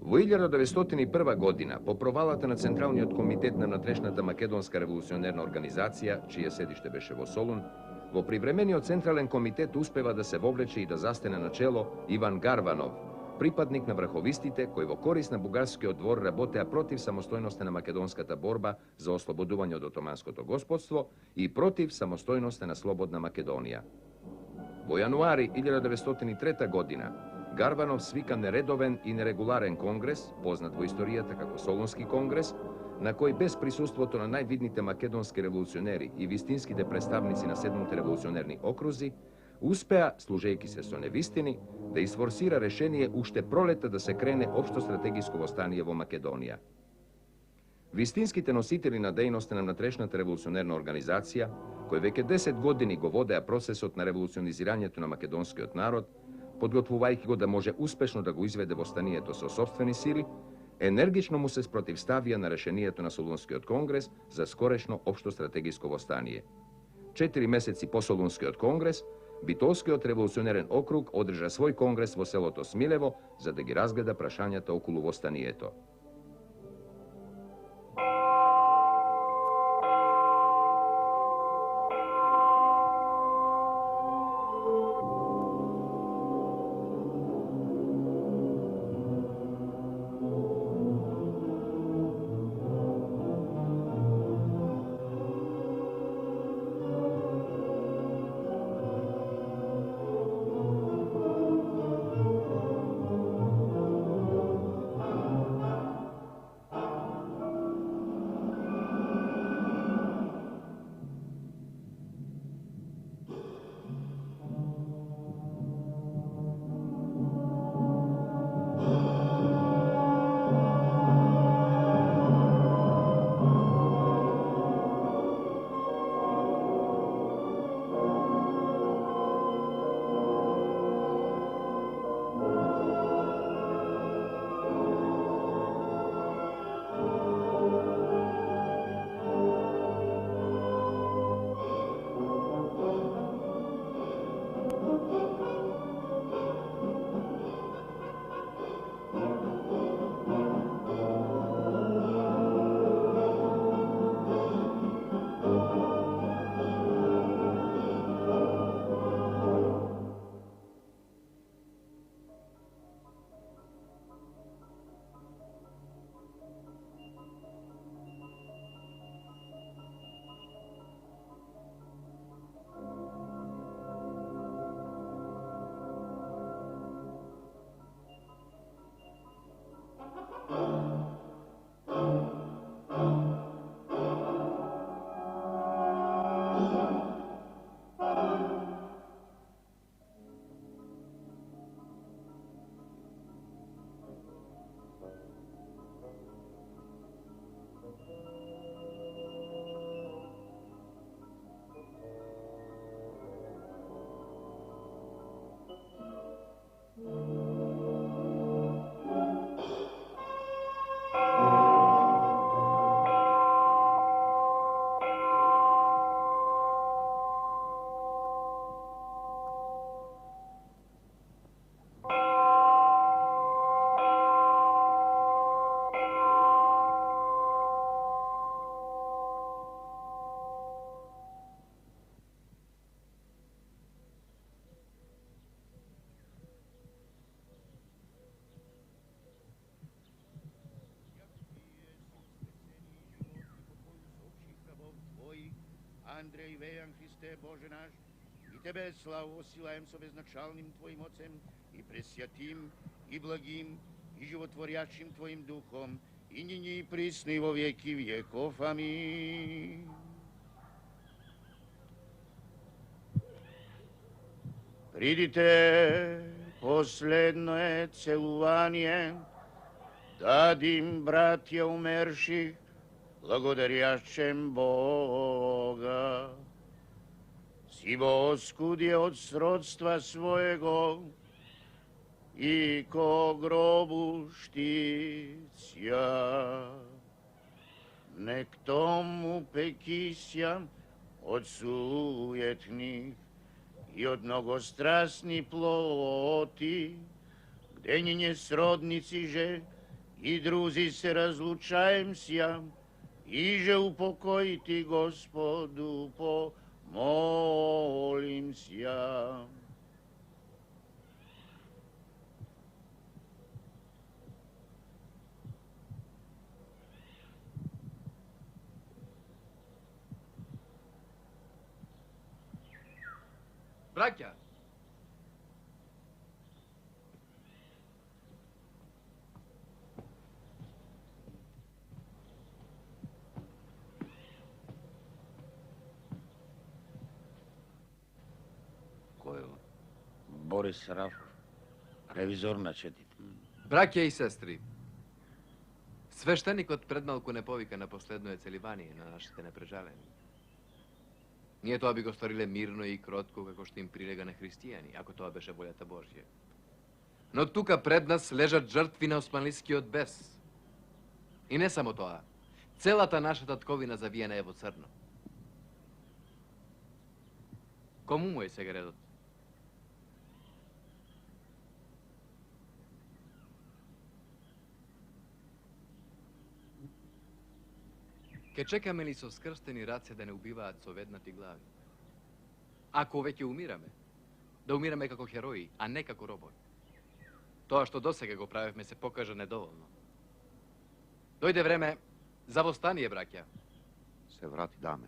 Во 1901 година, по провалата на Централниот комитет на внатрешната Македонска револуционерна организација, чие седиште беше во Солун, во привремениот Централен комитет успева да се вовлече и да застане на чело Иван Гарванов, припадник на врховистите кои во корист на бугарскиот двор работеа против самостојноста на македонската борба за ослободување од отоманското господство и против самостојноста на слободна Македонија. Во јануари 1903 година Гарванов свика нередовен и нерегуларен конгрес, познат во историјата како Солунски конгрес, на кој без присуството на највидните македонски револуционери и вистинските представници на 7 револуционерни окрузи, успеа, служејќи се со невистини, да изфорсира решение уште пролета да се крене општо стратегиско востание во Македонија. Вистинските носители на дејноста на внатрешната револуционерна организација, кои веќе 10 години го водеа процесот на револуционизирањето на македонскиот народ, подготвувајќи го да може успешно да го изведе востанието со сопствени сили, енергично му се спротивставија на решението на Солунскиот конгрес за скорешно општо стратегиско востание. 4 месеци по Солунскиот конгрес, Битолскиот револуционерен округ одржа свој конгрес во селото Смилево за да ги разгледа прашањата околу востанието. Андрей, веян Христе, Боже наш, и Тебе славу осилаем со безначалным Твоим Отцем, и пресвятим, и благим, и животворящим Твоим Духом, и ныне и присно и во веки веков. Аминь. Придите, последное целувание, дадим, братья умерших, благодарящим Бога. Сибо оскудje od srodstva svojego i ko grobu šticia. Nek tomu pekisja od sujetnih i od mnogostrasni ploti, gde nje srodnici že I druzi se razlučajem sja, iže upokojiti Gospodu pomolim sja. Braća! Ko je on? Boris Sarafov, revizor na Četitu. Braća i sestri, sveštenik od predmalku ne povika na posledno je celibanije na našите neprežaleni. Nije to, aby go storile mirno i krotko, kako što im prilega na hристияни, ako to beše voljata Božje. No tuka pred nas ležat žrtvi na osmanlijski od bes. I ne samo to, celata naša tatkovina zavijena je во crno. Komu mu je сега редот? Ке чекаме ли со скрстени раце да не убиваат со веднати глави? Ако веќе умираме, да умираме како херои, а не како робови. Тоа што досега го правевме се покажа недоволно. Дојде време за востание, браќа. Се врати, даме.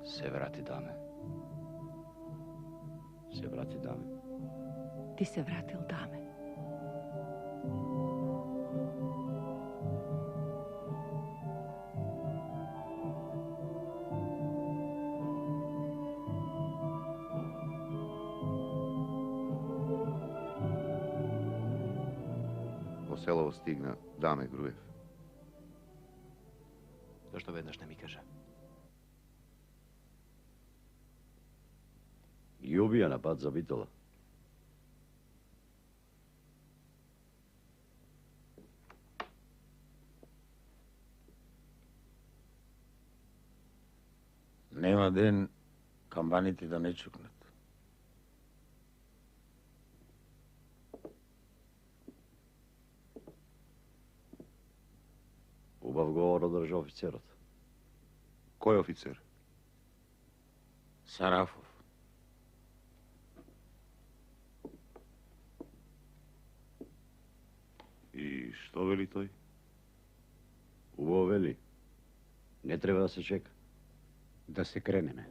Се врати, даме. Се врати, даме. Ti se vratil, dame. Во селово стигна даме Груев. Зашто веднаш не ми кажа? Ги убија на пат за Битола. Нема ден камбаните да не чукнат. Убав говор одржа офицерот. Кој офицер? Сарафов. И што вели тој? Убаво вели. Не треба да се чека. Да се кренеме.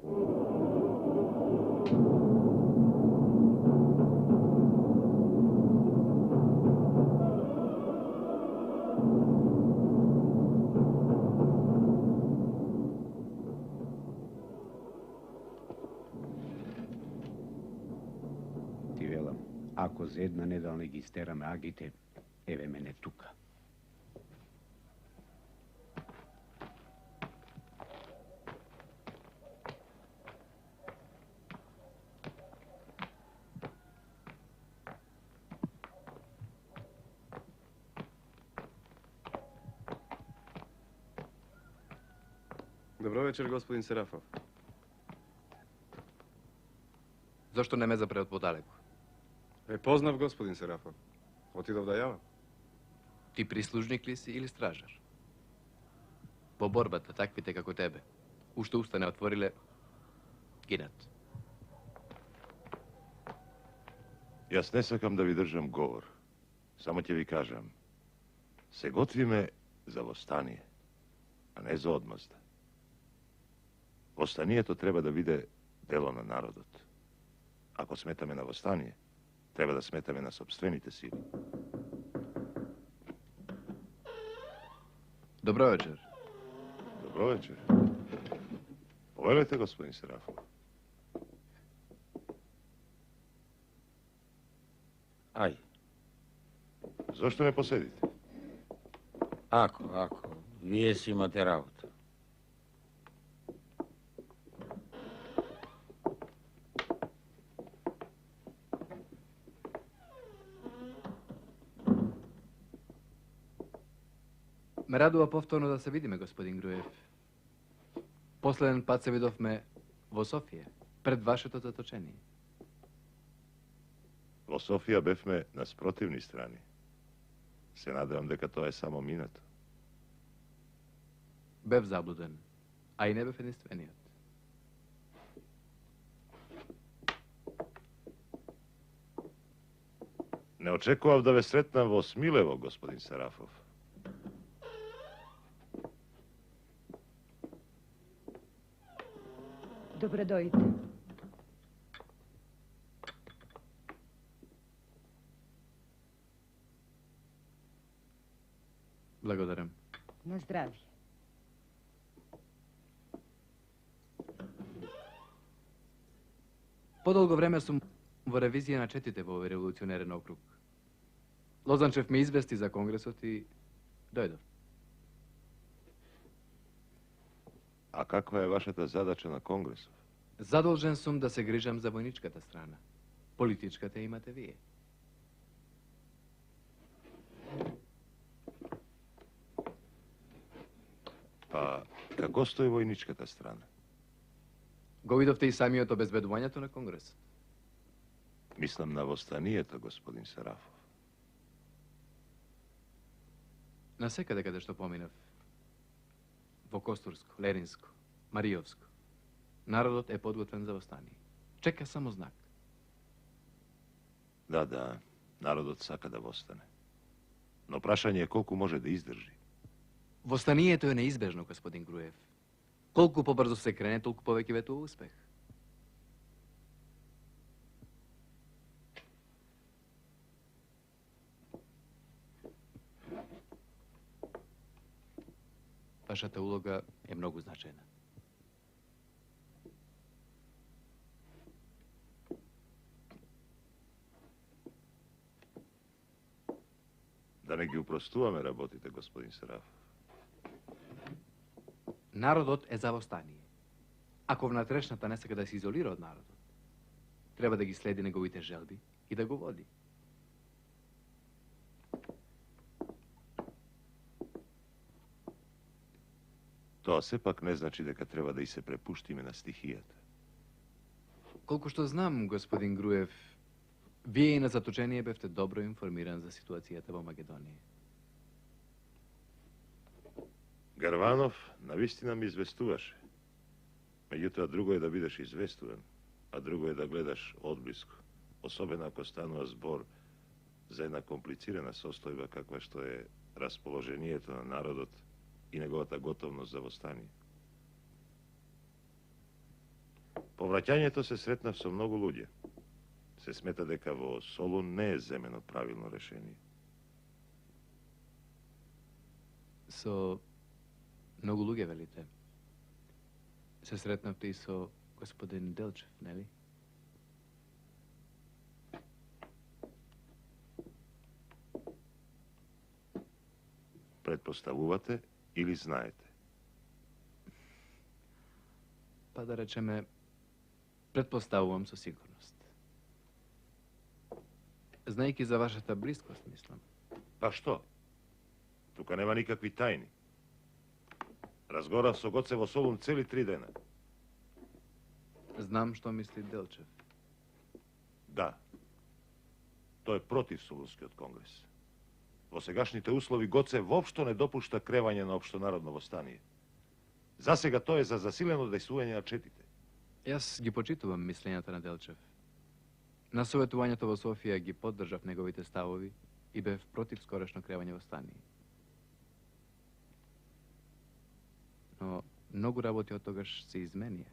Ти велам, ако за една недела не ги стераме агите, еве мене тука. Добро вечер, господин Серафов. Зашто не ме запре од подалеку? Ве познав, господин Серафов. Отидов да јавам. Ти прислужник ли си или стражар? По борбата, таквите како тебе, уште уста не отвориле, гинат. Јас не сакам да ви држам говор. Само ќе ви кажам. Се готвиме за востание, а не за одмазда. Востанието треба да биде дело на народот. Ако сметаме на востание, треба да сметаме на собствените сили. Добро вечер. Добро вечер. Повелете, господин Серафов. Ај, Зошто не поседите? ако, вие си имате работа. Ме радува повторно да се видиме, господин Груев. Последен пат се видовме во Софија, пред вашето заточение. Во Софија бевме на спротивни страни. Се надевам дека тоа е само минато. Бев заблуден, а и не бев единствениот. Не очекував да ве сретнам во Смилево, господин Сарафов. Dobro dojte. Благодарам. Na zdravlje. Подолго време сум во ревизија на четите во овој револуционерен округ. Лозанчев ме извести за конгресот и дојдов. А каква е вашата задача на Конгресов? Задолжен сум да се грижам за војничката страна. Политичката имате вие. Па, како стои војничката страна? Го видовте и самиот обезбедувањето на конгресот. Мислам на востанието, господин Сарафов. Насекаде каде што поминав. Во Костурско, Леринско, Маријовско. Народот е подготвен за востание. Чека само знак. Да, народот сака да востане. Но прашање е колку може да издржи. Востанието е неизбежно, господин Груев. Колку побрзо се крене, толку повеќе ветува успех. Вашата улога е многу значајна. Да не ги упростуваме работите, господин Сарафов. Народот е за востание. Ако внатрешната не сака да се изолира од народот, треба да ги следи неговите желби и да го води. Тоа сепак не значи дека треба да и се препуштиме на стихијата. Колку што знам, господин Груев, вие и на заточение бевте добро информиран за ситуацијата во Македонија. Гарванов навистина ми известуваше. Меѓутоа, друго е да бидеш известуван, а друго е да гледаш одблиску, особено ако станува збор за една комплицирана состојба каква што е расположението на народот и неговата готовност за востание. По враќањето се сретнав со многу луѓе. Се смета дека во Солун не е земено правилно решение. Со многу луѓе, велите. Се сретнавте и со господин Делчев, нели? Предпоставувате или знаете? Па да речеме, предпоставувам со сигурност. Знаејќи за вашата близкост, мислам. Па што? Тука нема никакви тајни. Разговарав со Гоце во Солун цели 3 дена. Знам што мисли Делчев. Да. Тој е против Солунскиот конгрес. Во сегашните услови Гоце воопшто не допушта кревање на општонародно востание. Засега тоа е за засилено дејствување на четите. Јас ги почитувам мислењата на Делчев. На советувањето во Софија ги поддржав неговите ставови и бев против скорешно кревање востание. Но многу работи од тогаш се изменија.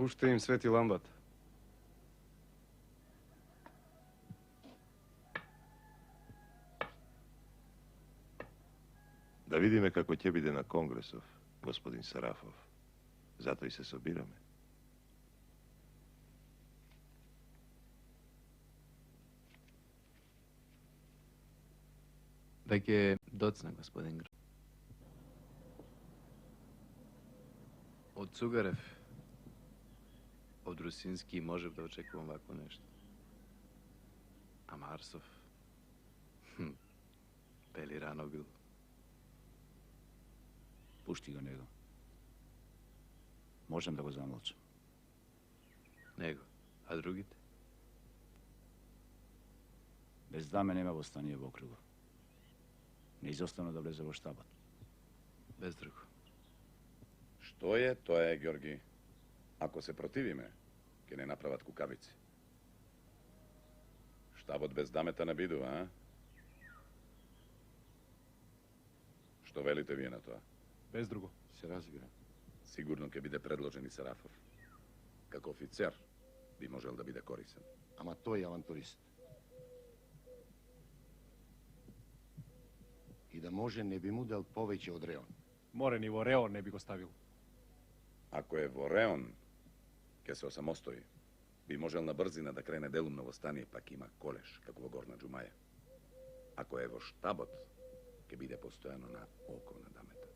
Уште им свети ламбата. Да видиме како ќе биде на конгресов, господин Сарафов. Затоа и се собираме. Веќе доцна, господин Гр. Од Цугарев. Од Русински можев да очекувам вако нешто. Ама Арсов... Пели рано бил. Пушти го него. Можем да го замолчам. Него. А другите? Без Даме нема восстание во округот. Не изостана да влезе во штабот. Без друго. Што е, тоа е, Георги. Ако се противиме, ќе не направат кукавици. Штабот без Дамета не бидува, а? Што велите вие на тоа? Без друго. Се разбира. Сигурно ќе биде предложен и Сарафов. Како офицер би можел да биде корисен. Ама тој е авантурист. И да може не би му дал повеќе од Реон. Море ни во Реон не би го ставил. Ако е во Реон, ќе се осамостои. Би можел на брзина да крене делумно восстание, пак има колеш, како во Горна Џумаја. Ако е во штабот, ќе биде постојано на око на Дамета.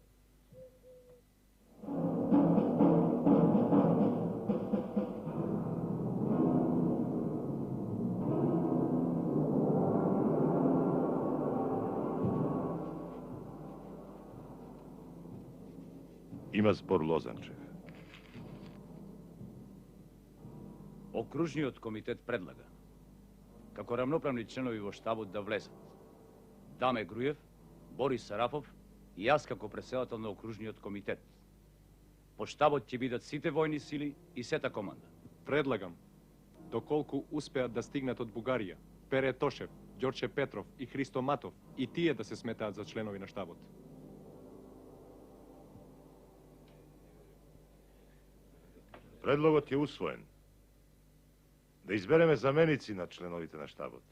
Има збор Лозанчев. Окружниот комитет предлага како рамноправни членови во штабот да влезат Даме Груев, Борис Сарафов и јас како претседател на окружниот комитет. По штабот ќе бидат сите војни сили и сета команда. Предлагам, доколку успеат да стигнат од Бугарија, Пере Тошев, Ѓорче Петров и Христо Матов, и тие да се сметаат за членови на штабот. Предлогот е усвоен. Да избереме заменици на членовите на штабот.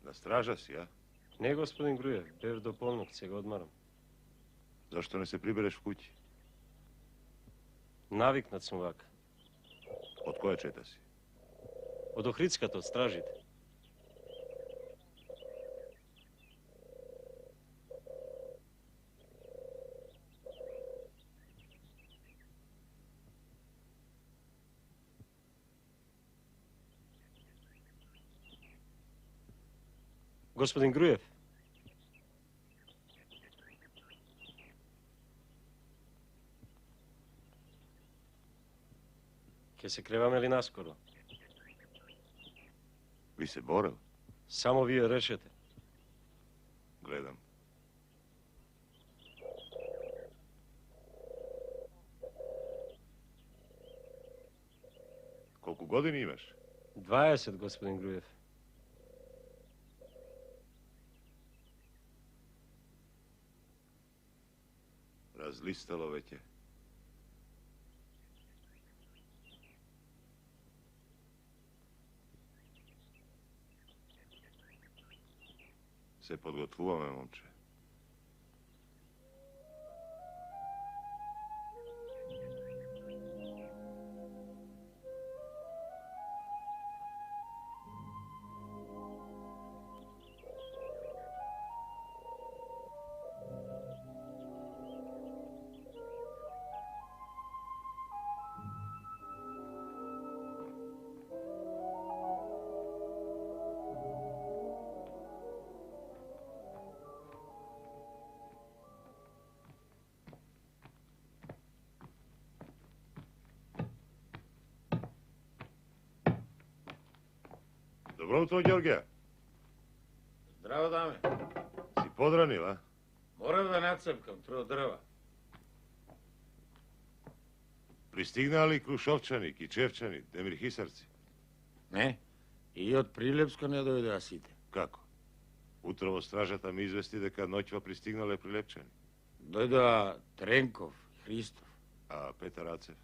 На стража си, а? Не, господин Груев, бев до полнок, сега одмарам. Зашто не се прибереш в куќи? Навикнат сум вака. Од која чета си? Од Охридската, од стражите. Господин Груев. Ке се креваме ли наскоро? Ви се борел? Само вие решете. Гледам. Колку години имаш? 20, господин Груев. Разлистало веќе. Се подготвуваме, момче. Добро утро, Ѓорѓе. Здраво, даме. Си подранил, а? Морав да нацепкам тро дрва. Пристигнали Крушовчани, Кичевчани, Демирхисарци? Не, и од Прилепско не дојдеа сите. Како? Утро во стражата ми извести дека ноќва пристигнале Прилепчани. Дојдоа Тренков, Христов. А Петар Ацев?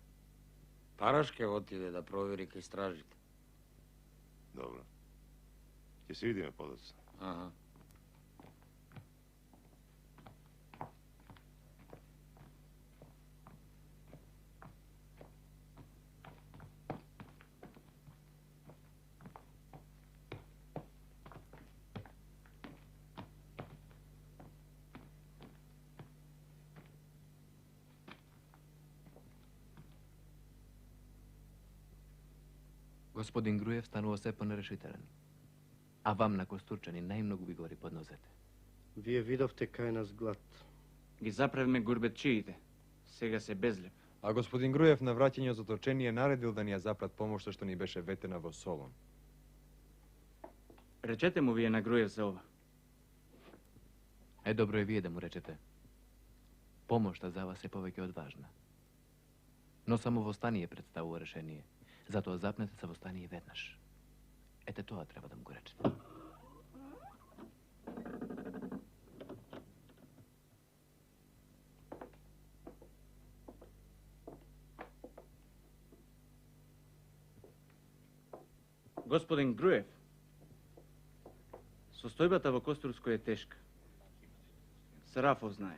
Парашке отиде да провери кај стражите. Добро. Ќе се видиме подоцна. Аха. Господин Груев станува се понерешителен. А вам на Костурчани најмногу ви гори под нозете. Вие видовте кај нас глад. Ги заправме гурбетчиите. Сега се безлеп. А господин Груев на враќање од заточение наредил да ни ја запрат помошта што ни беше ветена во Солун. Речете му вие на Груев за ова. Добро е вие да му речете. Помошта за вас е повеќе од важна. Но само востание представува решение. Затоа запнете се востание веднаш. Ете тоа треба да му го речете. Господин Груев, состојбата во Костурско е тешка. Сарафов знае.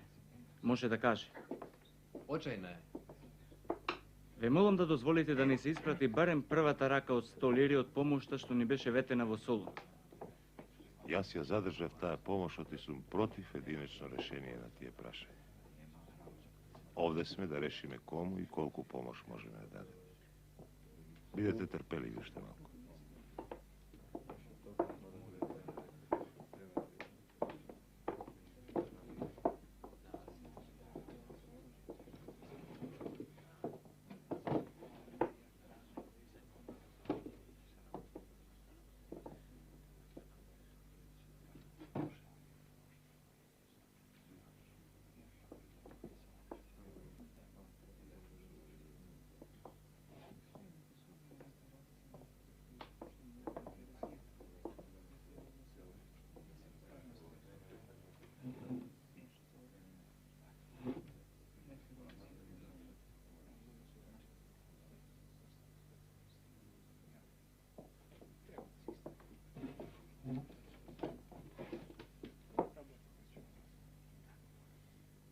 Може да каже. Очајна е. Ве молам да дозволите да ни се испрати барем првата рака од столери од помошта што ни беше ветена во Солун. Јас ја задржав таа помош, оти сум против единечно решение на тие прашања. Овде сме да решиме кому и колку помош можеме да дадеме. Бидете трпеливи уште малку.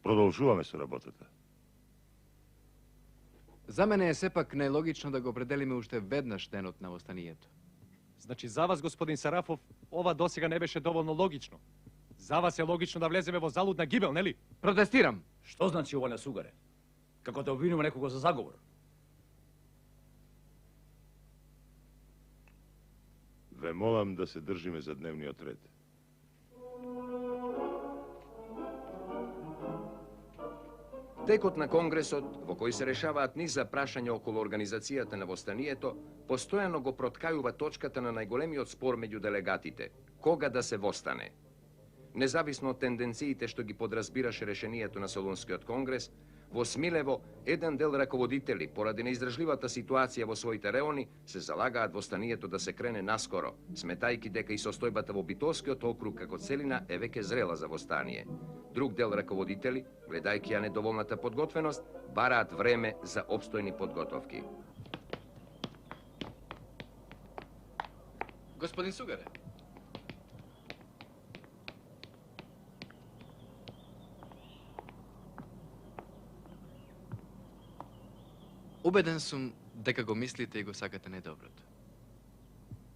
Продолжуваме со работата. За мене е сепак најлогично да го определиме уште веднаш денот на востанието. Значи за вас, господин Сарафов, ова досега не беше доволно логично. За вас е логично да влеземе во залудна гибел, нели? Протестирам! Што значи ова на сугаре? Како да обвинуваме некого за заговор? Ве молам да се држиме за дневниот ред. Текот на Конгресот, во кој се решаваат низ за прашања околу организацијата на востанието, постојано го проткајува точката на најголемиот спор меѓу делегатите – кога да се востане. Независно од тенденциите што ги подразбираше решението на Солунскиот конгрес, во Смилево еден дел раководители, поради неиздржливата ситуација во своите реони, се залагаат востанието да се крене наскоро, сметајки дека и состојбата во Битолскиот округ како целина е веќе зрела за востание. Друг дел раководители, гледајќи ја недоволната подготвеност, бараат време за обстојни подготовки. Господин Сугаре. Убеден сум дека го мислите и го сакате најдоброто.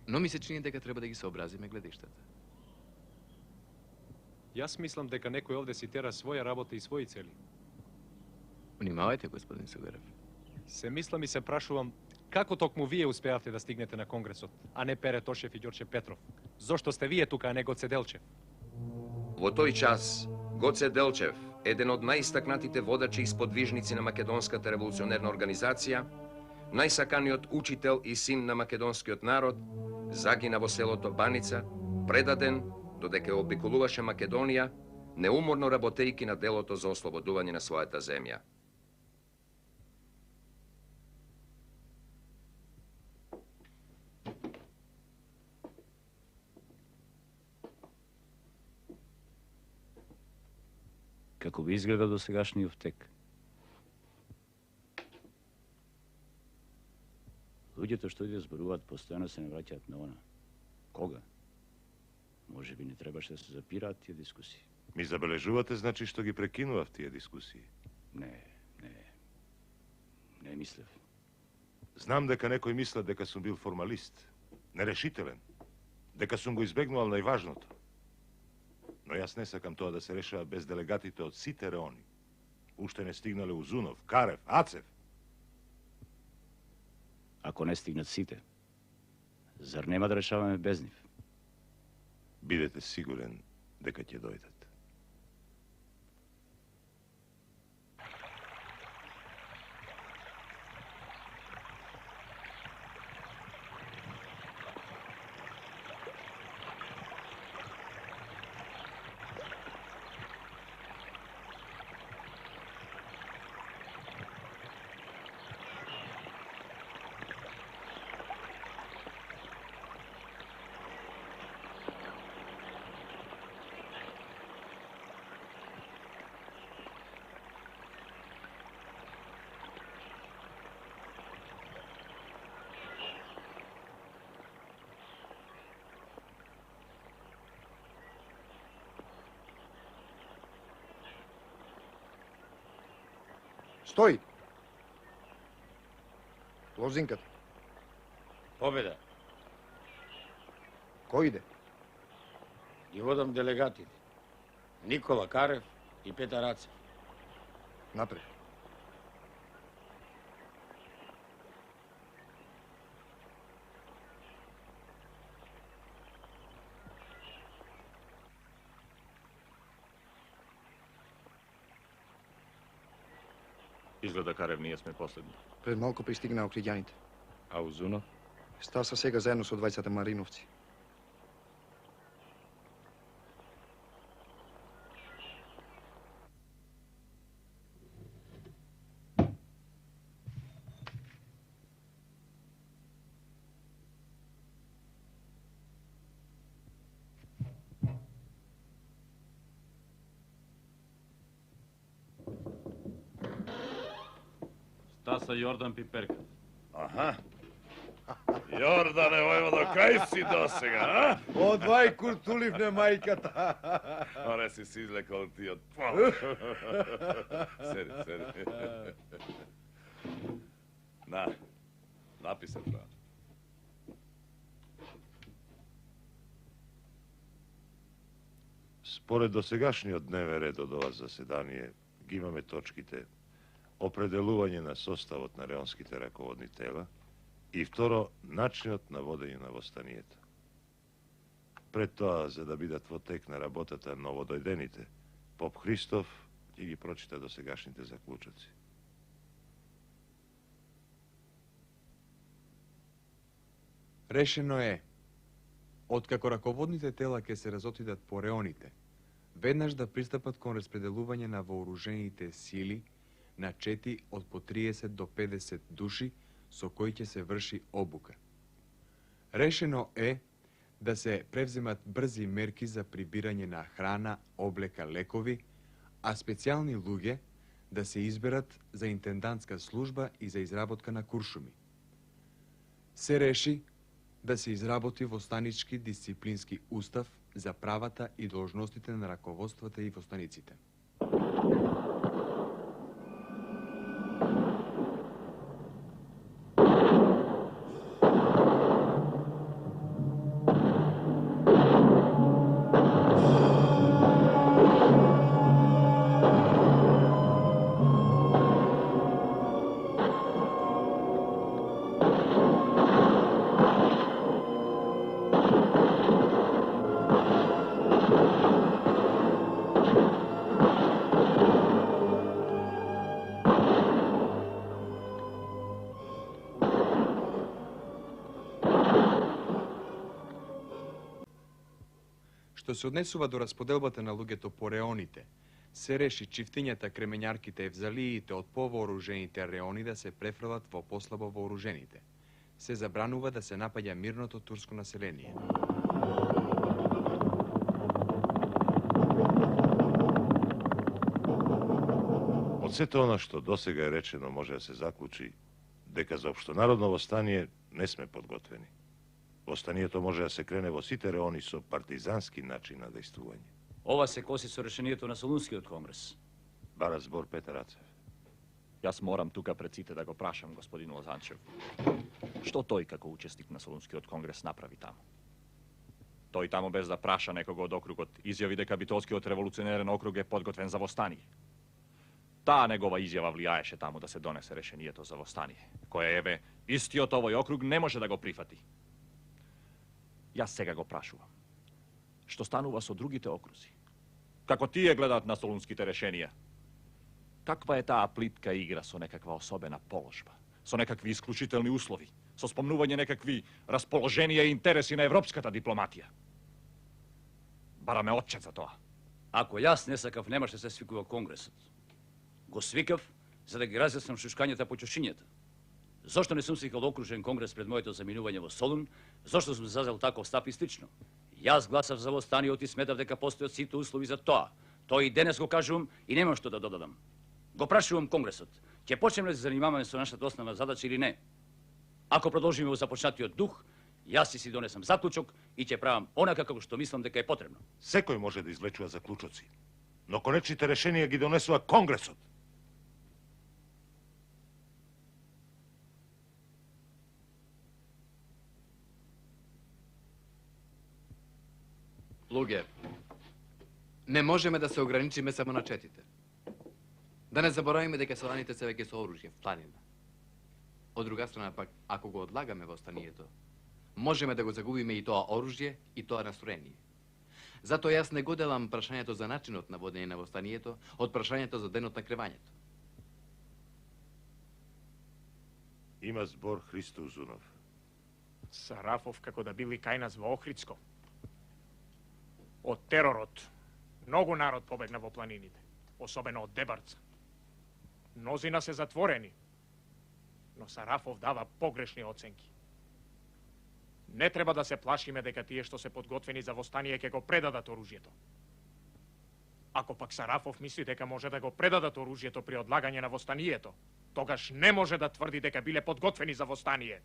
Но ми се чини дека треба да ги сообразиме гледиштата. Јас мислам дека некој овде си тера своја работа и своји цели. Внимавајте, господин Сугарев. Се мислам и се прашувам како токму вие успеавте да стигнете на Конгресот, а не Пере Тошев и Ѓорче Петров. Зошто сте вие тука, а не Гоце Делчев? Во тој час, Гоце Делчев, еден од најистакнатите водачи и сподвижници на Македонската револуционерна организација, најсаканиот учител и син на македонскиот народ, загина во селото Баница, предаден додека ја обиколуваше Македонија, неуморно работејќи на делото за ослободување на својата земја. Како би изгледа до сегашниот тек? Луѓето што овде зборуваат постојано се не враќаат на она. Кога? Може би не требаше да се запираат тие дискусии. Ми забележувате, значи, што ги прекинував тие дискусии? Не мислев. Знам дека некој мисла дека сум бил формалист, нерешителен, дека сум го избегнувал најважното. Но јас не сакам тоа да се решава без делегатите од сите реони. Уште не стигнале Узунов, Карев, Ацев. Ако не стигнат сите, зар нема да решаваме без нив? Бидете сигурен дека ќе дојдат. Стои! Лозинката. Победа. Кој иде? Ги водам делегатите. Никола Карев и Петар Ацев. Напред. Изгледа, Карев, ние сме последни. Пред малку пристигнаа Охридјаните. А Узунов? Стаса сега заедно со двајцата мариновци. Стаса Јордан Пиперка. Аха. Јордане, војводо, кај си досега, а? Одвај куртуливне мајката. Оре си се излекал ти од... Седи, седи. Написан тоа. Според досегашниот дневен ред од ова заседание, ги имаме точките определување на составот на реонските раководни тела и второ, начинот на водење на востанието. Пред тоа, за да бидат во тек на работата новодојдените, поп Христов ќе ги прочита досегашните заклучоци. Решено е, откако раководните тела ќе се разотидат по реоните, веднаш да пристапат кон распределување на вооружените сили на чети од по 30 до 50 души со кои ќе се врши обука. Решено е да се превземат брзи мерки за прибирање на храна, облека, лекови, а специјални луѓе да се изберат за интендантска служба и за изработка на куршуми. Се реши да се изработи востанички дисциплински устав за правата и должностите на раководствата и востаниците. Што се однесува до расподелбата на луѓето по реоните, се реши чифтињата, кременјарките, евзалиите од повооружените реони да се префрлат во послабо вооружените. Се забранува да се напаѓа мирното турско население. Од сето она што досега е речено може да се заклучи дека за општонародно востание не сме подготвени. Востанието може да се крене во сите реони со партизански начин на дејствување. Ова се коси со решението на Солунскиот конгрес. Бара збор Петар Рацев. Јас морам тука пред сите да го прашам господин Лозанчев. Што тој како учесник на Солунскиот конгрес направи таму? Тој таму без да праша некого од округот изјави дека Битолскиот револуционерен округ е подготвен за востание. Таа негова изјава влијаеше таму да се донесе решението за востание, кое еве истиот овој округ не може да го прифати. Јас сега го прашувам. Што станува со другите окрузи? Како тие гледаат на солунските решенија? Каква е таа плитка игра со некаква особена положба, со некакви исклучителни услови, со спомнување некакви расположенија и интереси на европската дипломатија? Бараме отчет за тоа. Ако јас не сакав, немаше да се свикува конгресот. Го свикав за да ги разјаснам шушкањата по чушињата. Зошто не сум свикал окружен конгрес пред моето заминување во Солун? Зошто сум зазел таков стап и слично? Јас гласав за востаниот и сметав дека постојат сите услови за тоа. Тоа и денес го кажувам и немам што да додадам. Го прашувам конгресот, ќе почнеме да се занимаваме со нашата основна задача или не? Ако продолжиме во започнатиот дух, јас си донесам заклучок и ќе правам онака како што мислам дека е потребно. Секој може да извлечува заклучоци, но конечните решенија ги донесува конгресот. Луѓе, не можеме да се ограничиме само на четите. Да не заборавиме дека селаните се веќе со оружје в планина. Од друга страна пак, ако го одлагаме востанието, можеме да го загубиме и тоа оружје и тоа настроение. Затоа јас не го делам прашањето за начинот на водење на востанието од прашањето за денот на кревањето. Има збор Христо Узунов. Сарафов како да били кај нас во Охридско. Од теророт, многу народ побегна во планините, особено од Дебарца. Мнозина се затворени, но Сарафов дава погрешни оценки. Не треба да се плашиме дека тие што се подготвени за востание ќе го предадат оружјето. Ако пак Сарафов мисли дека може да го предадат оружјето при одлагање на востанието, тогаш не може да тврди дека биле подготвени за востание.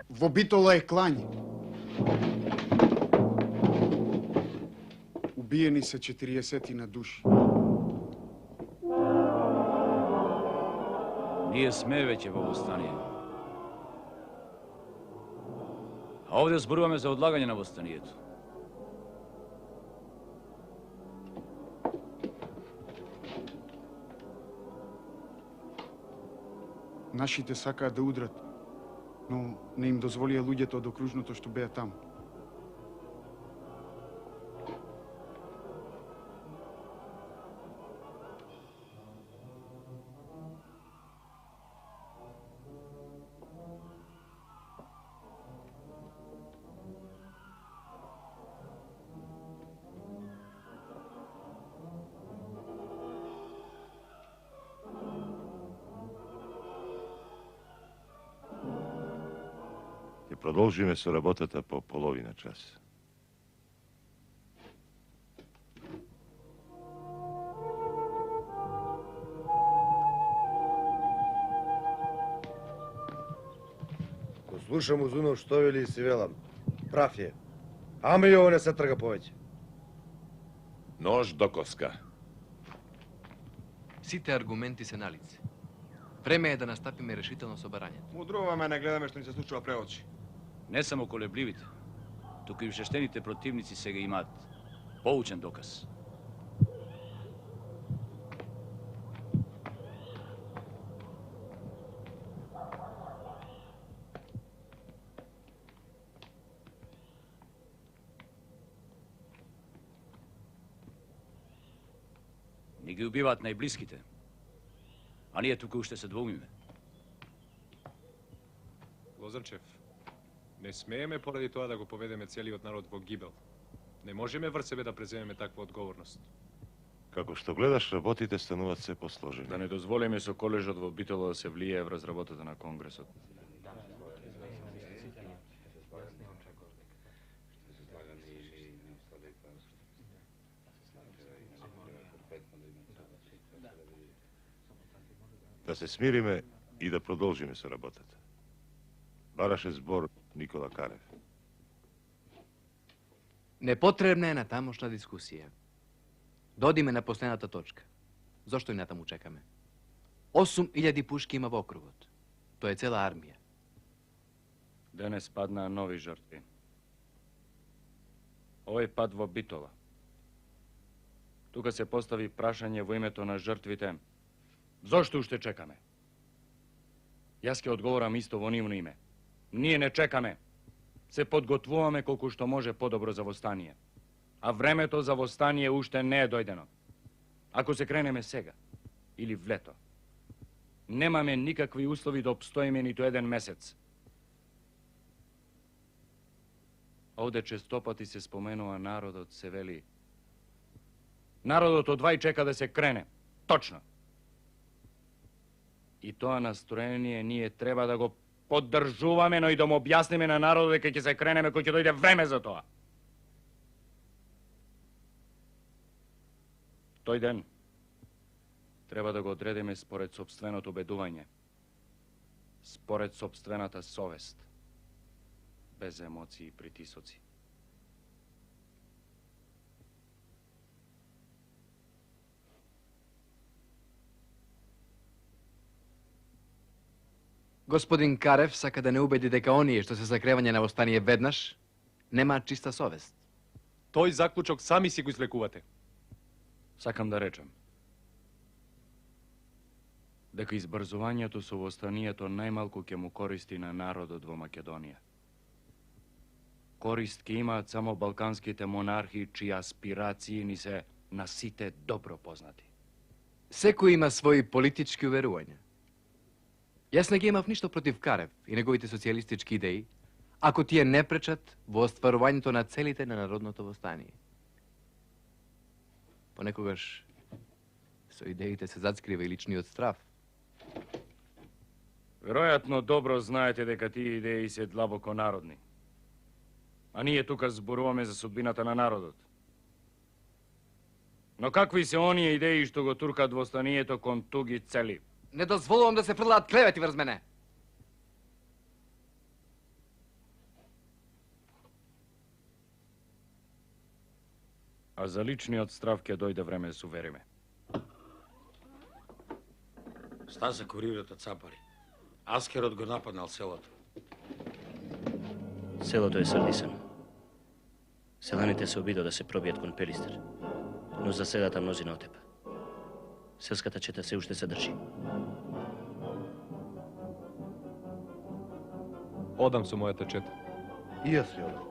Во Битола е клање. Убиени се 40 на души. Ние сме веќе во востание. А овде зборуваме за одлагање на востанието. Нашите сакаат да удрат, но не им дозволија луѓето од окружното што беа таму. Продолжиме со работата по половина час. Го слушам Узунов што вели и си велам. Прав е. Ама и ово не се трга повеќе. Нож до коска. Сите аргументи се налице. Време е да настапиме решително со барањето. Мудруваме, не гледаме што ни се случува пре очи. Не само колебливите, туку и вшештените противници сега имаат поучен доказ. Не ги убиваат најблиските, а ние туку уште се двоумиме. Лозанчев, Не смееме поради тоа да го поведеме целиот народ во гибел. Не можеме врз себе да преземеме таква одговорност. Како што гледаш, работите стануваат се посложени. Да не дозволиме со колежот во Битола да се влијае врз работата на Конгресот. Да се смириме и да продолжиме со работата. Бараше збор Никола Карев. Непотребна е на тамошна дискусија. Додиме на последната точка. Зошто и натаму чекаме? 8000 пушки има во округот. Тоа е цела армија. Денес паднаа нови жртви. Овој пат во Битола. Тука се постави прашање во името на жртвите. Зошто уште чекаме? Јас ќе одговорам исто во нивно име. Ние не чекаме. Се подготвуваме колку што може подобро за востание. А времето за востание уште не е дојдено. Ако се кренеме сега, или влето, немаме никакви услови да обстоиме ниту еден месец. Овде честопати се споменува народот, се вели. Народот одвај чека да се крене. Точно. И тоа настроение ние треба да го поддржуваме, но и да му објасниме на народот дека ќе се кренеме кога ќе дојде време за тоа. Тој ден треба да го одредиме според сопственото убедување, според сопствената совест, без емоции и притисоци. Господин Карев сака да не убеди дека оние што се закревање на востание веднаш немаат чиста совест. Тој заклучок сами си го излекувате. Сакам да речем дека избрзувањето со востанието најмалку ќе му користи на народот во Македонија. Корист ќе имаат само балканските монархи, чии аспирации ни се на сите добро познати. Секој има своји политички уверувања. Јас не ги имав ништо против Карев и неговите социјалистички идеи, ако тие не пречат во остварувањето на целите на народното востание. Понекогаш со идеите се зацкрива и личниот страв. Веројатно добро знаете дека тие идеи се длабоко народни. А ние тука зборуваме за судбината на народот. Но какви се оние идеи што го туркат востанието кон туги цели? Не дозволувам да се фрлаат клевети врз мене. А за личниот страв ќе дојде време да се увериме. Стаса куrirата цапари. Аскерот го нападнал селото. Селото е срдисано. Селаните се обидо да се пробијат кон Пелистер, но за сега там мнозина отепа. Селската чета се уште се држи. Одам со мојата чета. И јас ќе одам.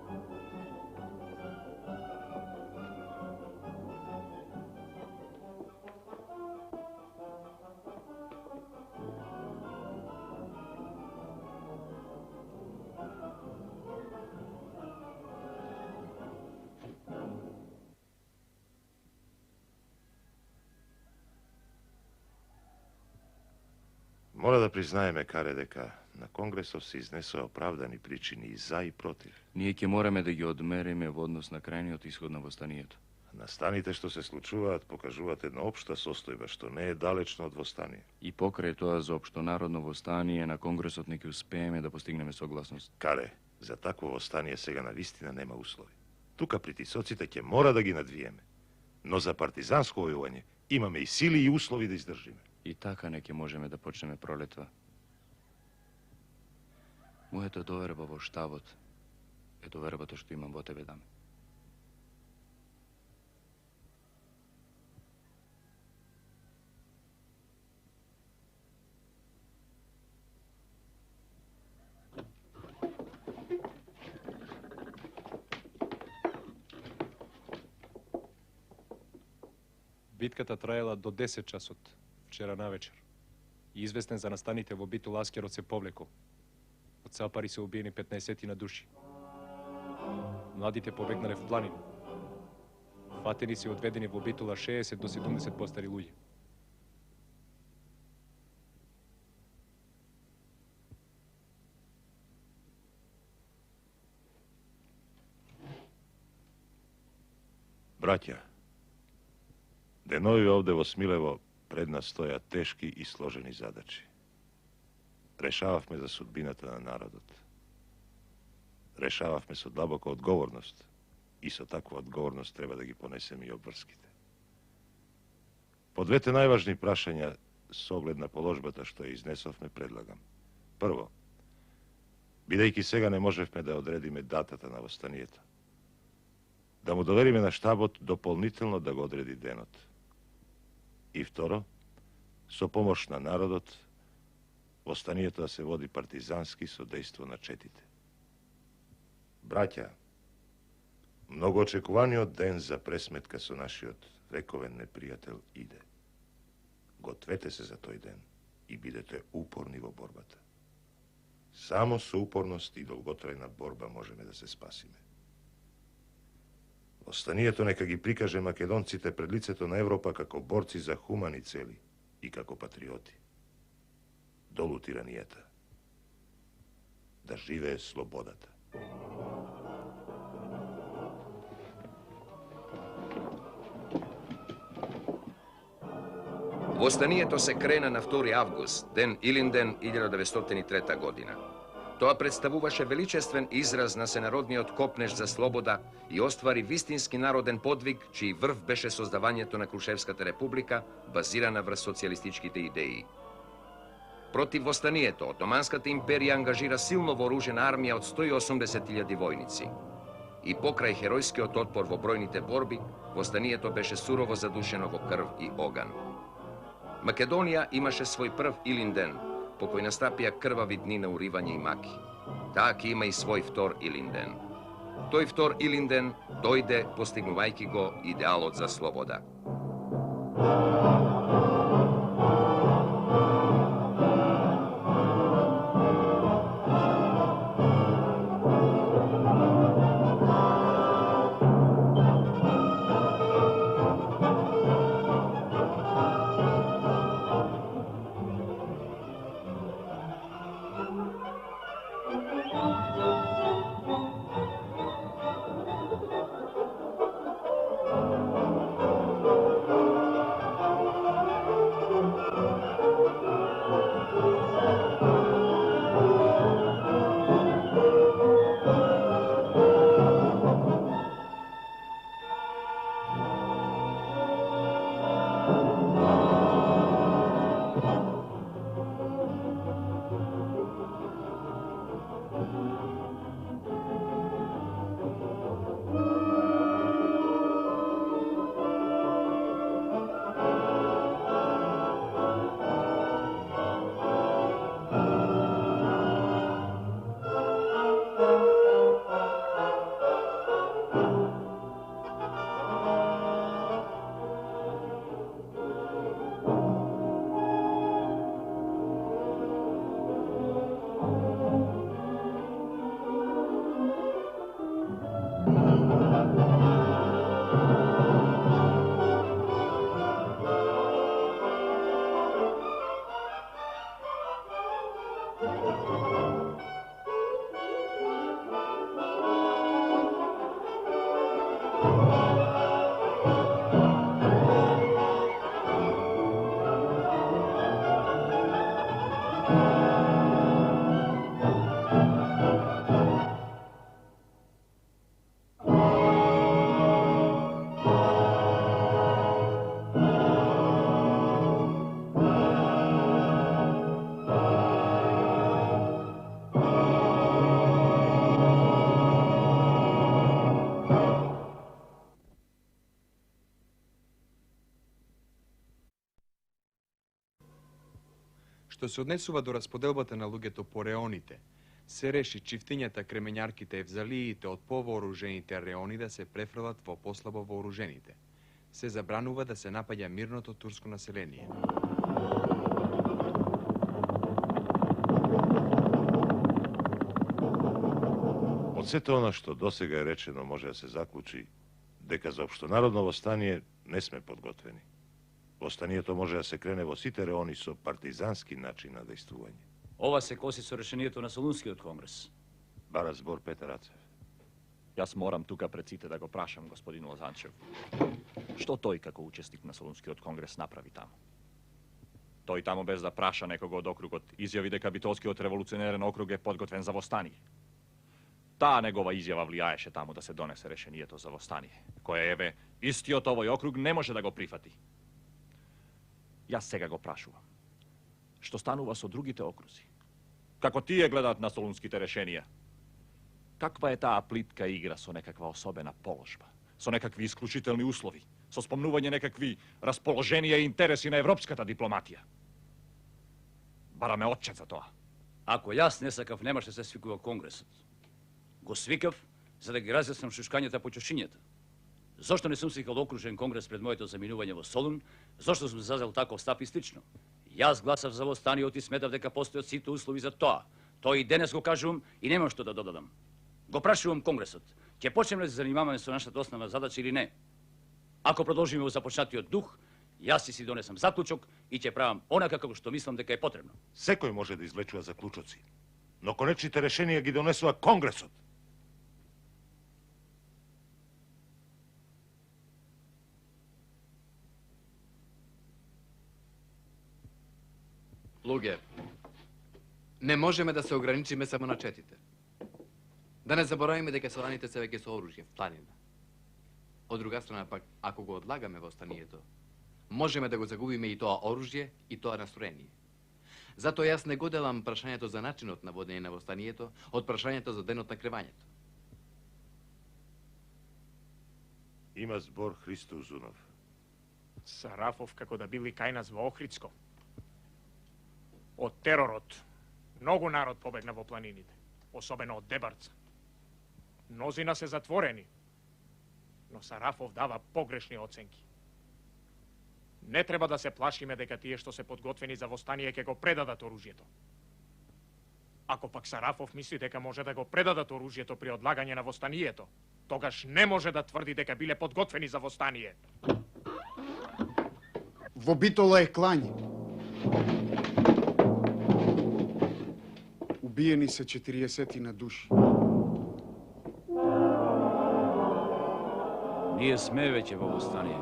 Мора да признаеме, Каре, дека на Конгресов се изнесоа оправдани причини и за и против. Ние ќе мораме да ги одмериме во однос на крајниот исход на востанието. Настаните што се случуваат покажуваат една општа состојба што не е далечно од востание. И покрај тоа за општонародно востание на Конгресот не ќе успееме да постигнеме согласност. Каре, за такво востание сега на вистина нема услови. Тука притисоците ќе мора да ги надвиеме. Но за партизанско војување имаме и сили и услови да издржиме. И така не ќе можеме да почнеме пролетва. Мојата доверба во штабот е довербата што имам во тебе, Даме. Битката траела до 10 часот, вчера навечер. И известен за настаните во Битола Аскерот се повлекол. Од Сапари се убиени 15 на души. Младите побегнале в планина. Фатени се одведени во Битула 60 до 70 постари луѓе. Браќа, денови овде во Смилево пред нас стоја тешки и сложени задачи. Решававме за судбината на народот. Решававме со длабока одговорност и со таква одговорност треба да ги понесеме и обврските. По двете најважни прашања со оглед на положбата што ја изнесовме предлагам. Прво, бидејќи сега не можевме да одредиме датата на востанието, да му довериме на штабот дополнително да го одреди денот. И второ, со помош на народот, востанието да се води партизански со дејство на четите. Браќа, многу очекуваниот ден за пресметка со нашиот вековен непријател иде. Гответе се за тој ден и бидете упорни во борбата. Само со упорност и долготрајна борба можеме да се спасиме. Востанието нека ги прикаже македонците пред лицето на Европа како борци за хумани цели и како патриоти. Долу тиранијата. Да живее слободата. Востанието се крена на 2 август, ден Илинден 1903 година. Тоа представуваше величествен израз на сенародниот копнеж за слобода и оствари вистински народен подвиг, чиј врв беше создавањето на Крушевската република, базирана врз социјалистичките идеи. Против востанието, Отоманската империја ангажира силно вооружена армија од 180.000 војници. И покрај херојскиот отпор во бројните борби, востанието беше сурово задушено во крв и оган. Македонија имаше свој прв Илинден, по кој настапија крвави дни на уривање и маки. Таа ќе има и свој втор Илинден. Тој втор Илинден дојде постигнувајќи го идеалот за слобода. Што се однесува до расподелбата на луѓето по реоните, се реши чифтињата, кременјарките, евзалиите од повооружените реони да се префрлат во послабо вооружените. Се забранува да се напаѓа мирното турско население. Od sveta ono što dosega je rečeno može da se zaključi дека за општонародно восстание не сме подготвени. Востанието може да се крене во сите реони со партизански начин на действување. Ова се коси со решението на Солунскиот конгрес. Бара збор Петар Рацев. Јас морам тука пред сите да го прашам господин Лозанчев. Што тој како учесник на Солунскиот конгрес направи таму? Тој таму без да праша некого од округот изјави дека Битолскиот револуционерен округ е подготвен за востание. Таа негова изјава влијаеше таму да се донесе решението за востание, кое еве истиот овој округ не може да го прифати. Јас сега го прашувам. Што станува со другите окрузи? Како тие гледаат на солунските решенија? Каква е таа плитка игра со некаква особена положба, со некакви исклучителни услови, со спомнување некакви расположенија и интереси на европската дипломатија? Бараме отчет за тоа. Ако јас не сакав, немаше се свикува конгресот. Го свикав за да ги разјаснам шушкањата по ќошињата. Зошто не сум свикал окружен конгрес пред моето заминување во Солун? Зошто сум зазел таков став и слично? Јас гласав за востаниот и сметав дека постојат сите услови за тоа. Тоа и денес го кажувам и немам што да додадам. Го прашувам конгресот, ќе почнеме да се занимаваме со нашата основна задача или не? Ако продолжиме во започнатиот дух, јас си донесам заклучок и ќе правам онака како што мислам дека е потребно. Секој може да извлечува заклучоци, но конечните решенија ги донесува конгресот. Луѓе, не можеме да се ограничиме само на четите. Да не заборавиме дека селаните се веќе со оружје в планина. Од друга страна пак, ако го одлагаме востанието, можеме да го загубиме и тоа оружје и тоа настроение. Затоа јас не го делам прашањето за начинот на водење на востанието од прашањето за денот на кревањето. Има збор Христо Узунов. Сарафов како да били кај нас во Охридско. Од теророт, многу народ побегна во планините, особено од Дебарца. Мнозина се затворени, но Сарафов дава погрешни оценки. Не треба да се плашиме дека тие што се подготвени за востание ќе го предадат оружјето. Ако пак Сарафов мисли дека може да го предадат оружјето при одлагање на востанието, тогаш не може да тврди дека биле подготвени за востание. Во Битола е клање. Убиени се 40 на души. Ние сме веќе во востание.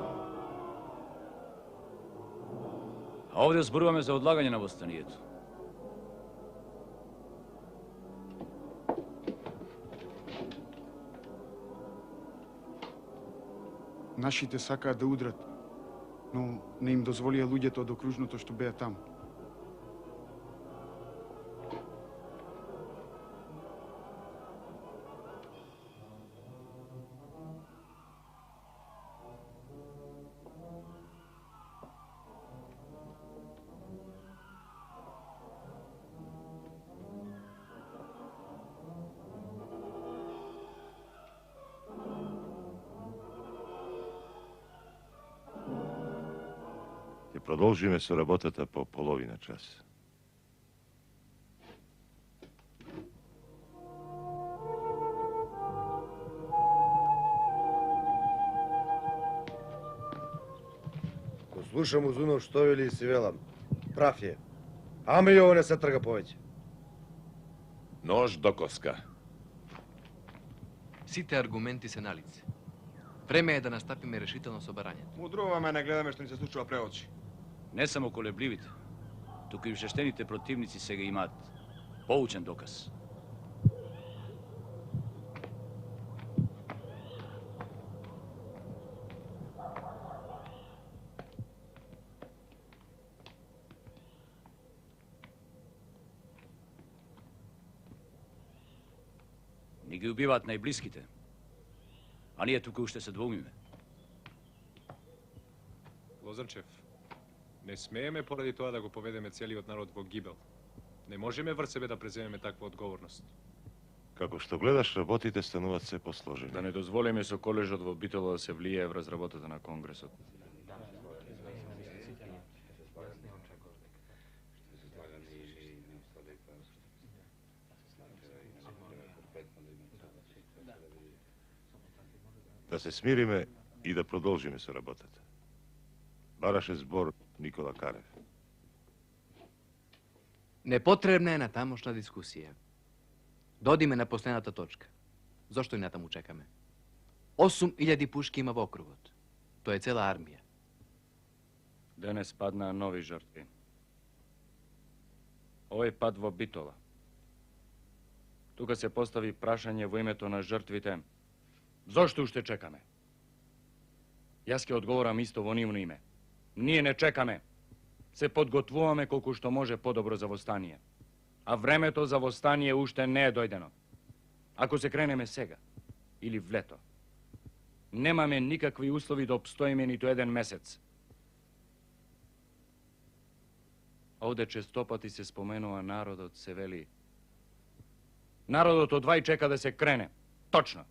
А овде зборуваме за одлагање на востанието. Нашите сакаат да удрат, но не им дозволија луѓето од окружното што беа таму. Продолжиме со работата по половина час. Го слушам Узунов што вели и си велам. Прав е. Ама и ово не се трга повеќе. Нож до коска. Сите аргументи се налице. Време е да настапиме решително со барањето. Мудруваме, не гледаме што ни се случува пред очи. Не само колебливите, туку и вшештените противници сега имаат поучен доказ. Ни ги убиваат најблиските, а ние тука уште се двоумиме. Лозанчев, не смееме поради тоа да го поведеме целиот народ во гибел. Не можеме врз себе да преземеме таква одговорност. Како што гледаш, работите стануваат се посложени. Да не дозволиме со колежот во Битола да се влијае врз работата на Конгресот. Да се смириме и да продолжиме со работата. Бараше збор Никола Карев. Непотребна е на тамошна дискусија. Додиме на последната точка. Зошто и натаму чекаме? 8000 пушки има во округот. Тоа е цела армија. Денес паднаа нови жртви. Овој пат во Битола. Тука се постави прашање во името на жртвите. Зошто уште чекаме? Јас ќе одговорам исто во нивно име. Ние не чекаме. Се подготвуваме колку што може подобро за востание. А времето за востание уште не е дојдено. Ако се кренеме сега, или влето, немаме никакви услови да обстоиме ниту еден месец. Овде честопати се споменува народот, се вели. Народот одвај чека да се крене. Точно.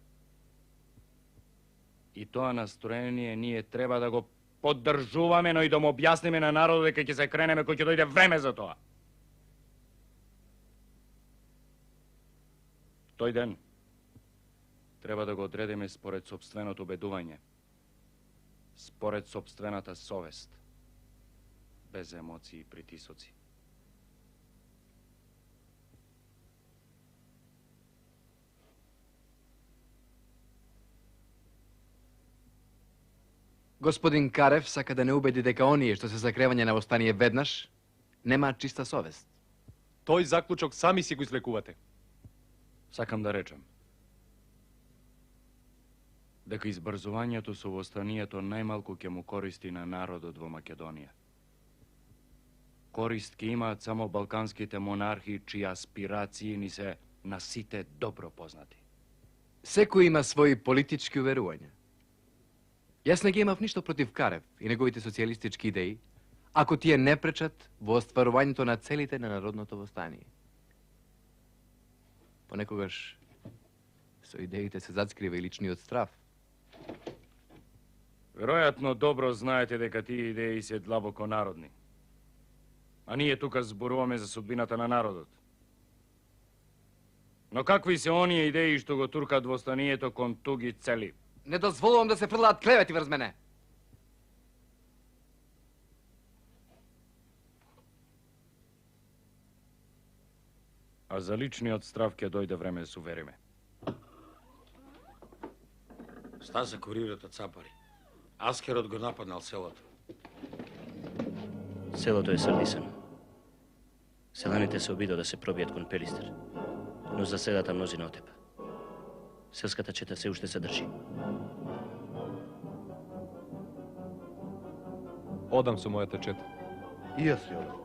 И тоа настроение ние треба да го поддржуваме, но и да му објасниме на народот дека ќе се кренеме кога ќе дојде време за тоа. Тој ден треба да го одредиме според собственото убедување, според собствената совест, без емоции и притисоци. Господин Карев сака да не убеди дека оние што се за кревање на востание веднаш немаат чиста совест. Тој заклучок сами си го излекувате. Сакам да речем дека избрзувањето со востанието најмалку ќе му користи на народот во Македонија. Корист ќе имаат само балканските монархи, чии аспирации ни се на сите добро познати. Секој има своји политички уверувања. Јас не ги имав ништо против Карев и неговите социјалистички идеи, ако тие не пречат во остварувањето на целите на народното востание. Понекогаш со идеите се зацкрива и личниот страв. Веројатно добро знаете дека тие идеи се длабоко народни. А ние тука зборуваме за судбината на народот. Но какви се оние идеи што го туркат востанието кон туги цели? Не дозволувам да се фрлаат клевети врз мене. А за личниот страв ќе дојде време да се увериме. Стаса курирот од Цапари. Аскерот го нападнал селото. Селото е срдисано. Селаните се обидо да се пробијат кон Пелистер, но заседата мнозина отепа. Селската чета се уште се држи. Одам со мојата чета. И јас ќе одам.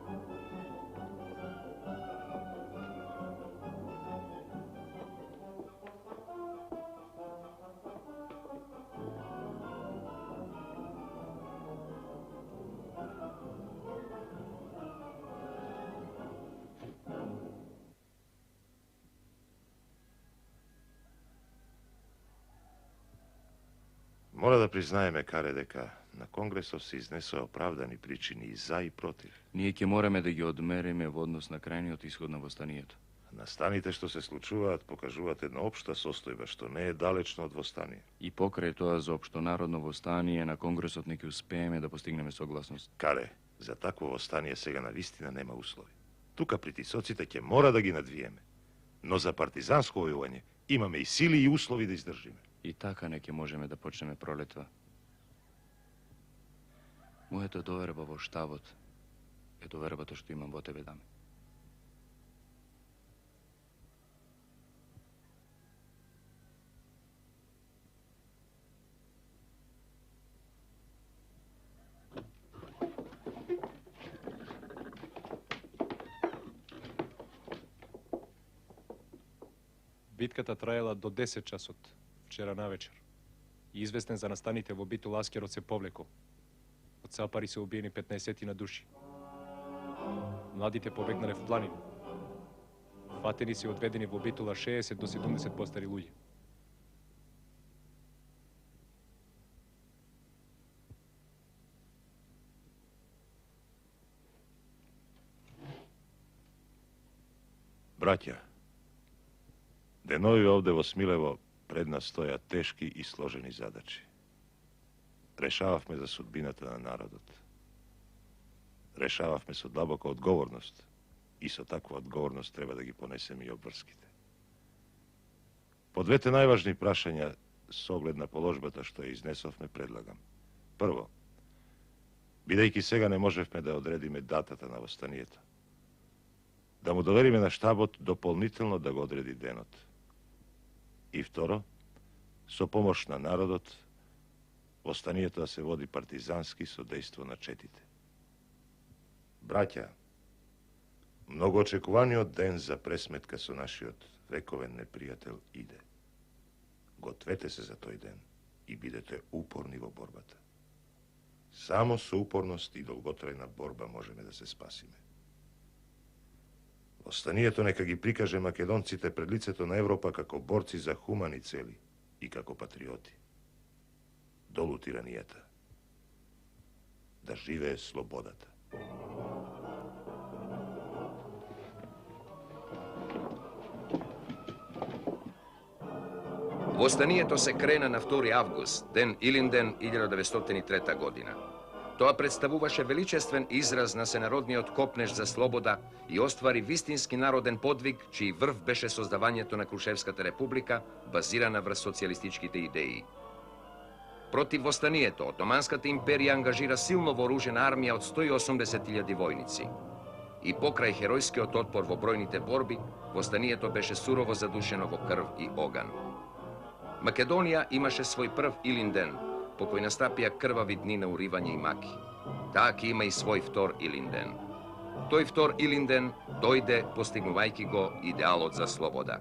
Мора да признаеме, Каре, дека на Конгресов се изнесоа оправдани причини и за и против. Ние ќе мораме да ги одмериме во однос на крајниот исход на востанието. Настаните што се случуваат покажуваат една општа состојба што не е далечно од востание. И покрај тоа за општонародно востание на Конгресот не ќе успееме да постигнеме согласност. Каре, за такво востание сега на вистина нема услови. Тука притисоците ќе мора да ги надвиеме. Но за партизанско војување имаме и сили и услови да издржиме. И така не ќе можеме да почнеме пролетва. Мојата доверба во штабот е довербата што имам во тебе, даме. Битката траела до 10 часот, вчера навечер. И известен за настаните во Битола Аскерот се повлекол. Од Цапари се убиени 15 души. Младите побегнале в планин. Фатени се одведени во Битола 60 до 70 постари луѓе. Браќа, денови овде во Смилево пред нас стоја тешки и сложени задачи. Решававме за судбината на народот. Решававме со длабока одговорност и со таква одговорност треба да ги понесеме и обврските. По двете најважни прашања со оглед на положбата што ја изнесовме предлагам. Прво, бидејќи сега не можевме да одредиме датата на востанието, да му довериме на штабот дополнително да го одреди денот. И второ, со помош на народот, востанието да се води партизански со дејство на четите. Браќа, многу очекуваниот ден за пресметка со нашиот вековен непријател иде. Гответе се за тој ден и бидете упорни во борбата. Само со упорност и долготрајна борба можеме да се спасиме. Востанието нека ги прикаже македонците пред лицето на Европа како борци за хумани цели и како патриоти. Долу тиранијата. Да живее слободата. Востанието се крена на 2 август, ден Илинден 1903 година. Тоа представуваше величествен израз на сенародниот копнеж за слобода и оствари вистински народен подвиг, чиј врв беше создавањето на Крушевската република, базирана врз социјалистичките идеи. Против востанието, Отоманската империја ангажира силно вооружена армија од 180.000 војници. И покрај херојскиот отпор во бројните борби, востанието беше сурово задушено во крв и оган. Македонија имаше свој прв Илинден, по кој настапија крвави дни на уривање и маки. Таа ќе има и свој втор Илинден. Тој втор Илинден дојде постигнувајќи го идеалот за слобода.